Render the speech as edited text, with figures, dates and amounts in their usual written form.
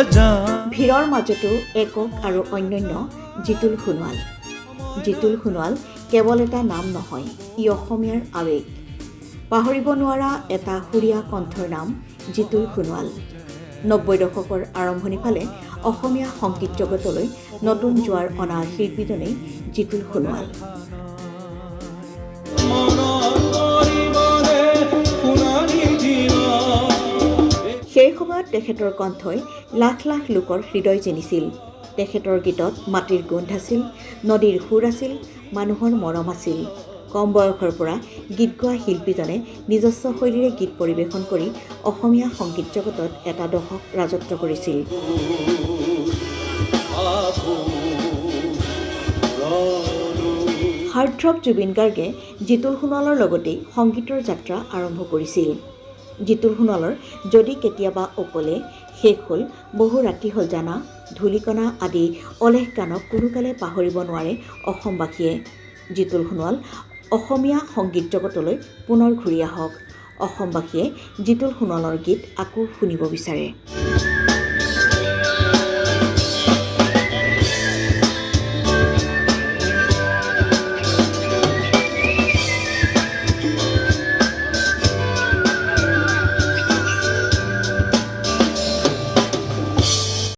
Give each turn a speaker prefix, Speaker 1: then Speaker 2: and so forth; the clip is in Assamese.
Speaker 1: ভিৰৰ মাজতো একক আৰু অন্যান্য জিতুল সোণোৱাল। জিতুল সোণোৱাল কেৱল এটা নাম নহয়, ই অসমীয়াৰ আৱেগ। পাহৰিব নোৱাৰা এটা সুৰীয়া কণ্ঠৰ নাম জিতুল সোণোৱাল। ৯০ দশকৰ আৰম্ভণি ফালে অসমীয়া সংগীত জগতলৈ নতুন জোৱাৰ অনা শিল্পীজনেই জিতুল সোণোৱাল। সেই সময়ত তেখেতৰ কণ্ঠই লাখ লাখ লোকৰ হৃদয় জিনিছিল। তেখেতৰ গীতত মাটিৰ গোন্ধ আছিল, নদীৰ সুৰ আছিল, মানুহৰ মৰম আছিল। কম বয়সৰ পৰা গীত গোৱা শিল্পীজনে নিজস্ব শৈলীৰে গীত পৰিৱেশন কৰি অসমীয়া সংগীত জগতত এটা দশক ৰাজত্ব কৰিছিল। হাৰ্টথ্ৰব জুবিন গাৰ্গে জিতুল সোণোৱালৰ লগতেই সংগীতৰ যাত্ৰা আৰম্ভ কৰিছিল। জিতুল সোণোৱালৰ যদি কেতিয়াবা অকলে, শেষ হ'ল, বহু ৰাতি হ'ল জানা, ধূলিকণা আদি অলেখ গানক কোনোকালে পাহৰিব নোৱাৰে অসমবাসীয়ে। জিতুল সোণোৱাল অসমীয়া সংগীত জগতলৈ পুনৰ ঘূৰি আহক। অসমবাসীয়ে জিতুল সোণোৱালৰ গীত আকৌ শুনিব বিচাৰে।